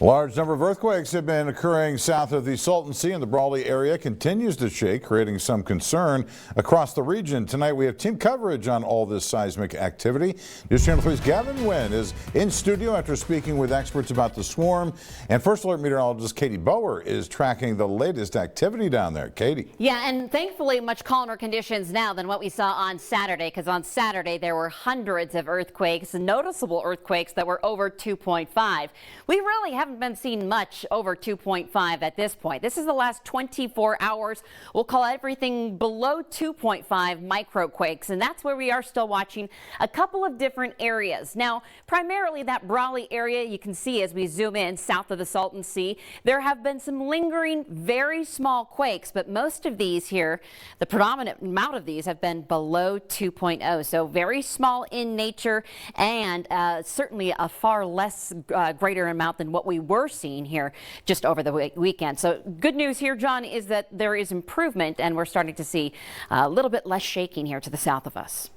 A large number of earthquakes have been occurring south of the Salton Sea, and the Brawley area continues to shake, creating some concern across the region. Tonight we have team coverage on all this seismic activity. News Channel 3's Gavin Wynn is in studio after speaking with experts about the swarm. And First Alert meteorologist Katie Bower is tracking the latest activity down there. Katie. Yeah, and thankfully much calmer conditions now than what we saw on Saturday, because on Saturday there were hundreds of earthquakes, noticeable earthquakes that were over 2.5. We really haven't been seeing much over 2.5 at this point. This is the last 24 hours. We'll call everything below 2.5 microquakes, and that's where we are still watching a couple of different areas. Now, primarily that Brawley area you can see as we zoom in south of the Salton Sea. There have been some lingering, very small quakes, but most of these here, the predominant amount of these have been below 2.0, so very small in nature, and certainly a far less greater amount than what we were seeing here just over the weekend. So good news here, John, is that there is improvement, and we're starting to see a little bit less shaking here to the south of us.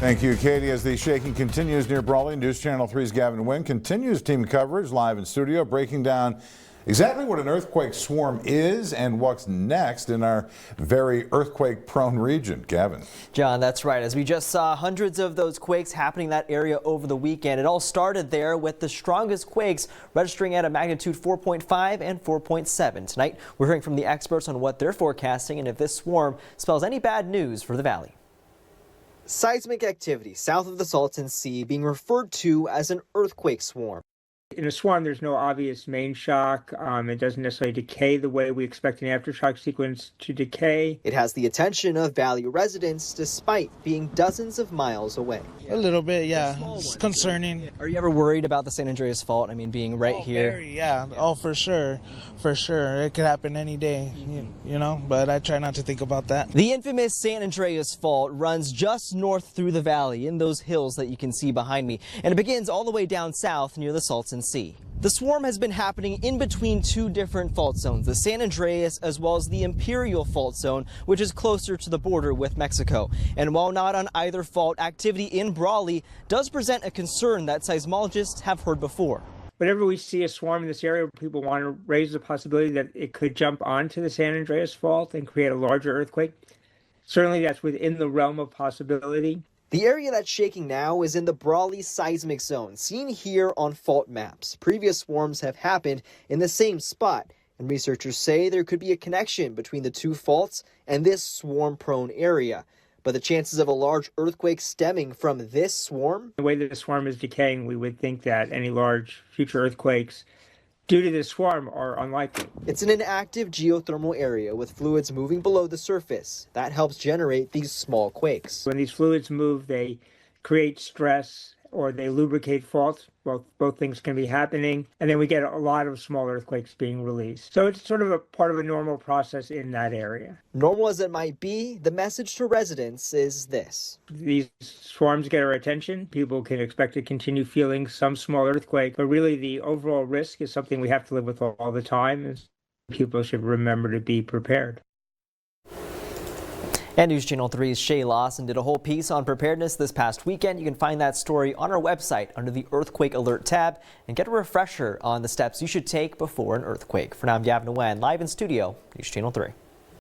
Thank you, Katie. As the shaking continues near Brawley, News Channel 3's Gavin Wynn continues team coverage live in studio, breaking down exactly what an earthquake swarm is and what's next in our very earthquake-prone region. Gavin. John, that's right. As we just saw, hundreds of those quakes happening in that area over the weekend. It all started there with the strongest quakes registering at a magnitude 4.5 and 4.7. Tonight, we're hearing from the experts on what they're forecasting and if this swarm spells any bad news for the valley. Seismic activity south of the Salton Sea being referred to as an earthquake swarm. In a swarm, there's no obvious main shock. It doesn't necessarily decay the way we expect an aftershock sequence to decay. It has the attention of Valley residents despite being dozens of miles away. A little bit, yeah. It's concerning. Are you ever worried about the San Andreas Fault? I mean, being right here. Very, yeah. Oh, for sure. For sure. It could happen any day, you know, but I try not to think about that. The infamous San Andreas Fault runs just north through the valley in those hills that you can see behind me, and it begins all the way down south near the Salton Sea. The swarm has been happening in between two different fault zones, the San Andreas as well as the Imperial Fault Zone, which is closer to the border with Mexico. And while not on either fault, activity in Brawley does present a concern that seismologists have heard before. Whenever we see a swarm in this area, people want to raise the possibility that it could jump onto the San Andreas Fault and create a larger earthquake. Certainly that's within the realm of possibility. The area that's shaking now is in the Brawley seismic zone, seen here on fault maps. Previous swarms have happened in the same spot, and researchers say there could be a connection between the two faults and this swarm-prone area. But the chances of a large earthquake stemming from this swarm? The way that the swarm is decaying, we would think that any large future earthquakes due to this swarm are unlikely. It's in an active geothermal area with fluids moving below the surface. That helps generate these small quakes. When these fluids move, they create stress or they lubricate faults. Both things can be happening. And then we get a lot of small earthquakes being released. So it's sort of a part of a normal process in that area. Normal as it might be, the message to residents is this. These swarms get our attention. People can expect to continue feeling some small earthquake, but really the overall risk is something we have to live with all the time. And people should remember to be prepared. And News Channel 3's Shay Lawson did a whole piece on preparedness this past weekend. You can find that story on our website under the Earthquake Alert tab and get a refresher on the steps you should take before an earthquake. For now, I'm Gavin Wynn, live in studio, News Channel 3.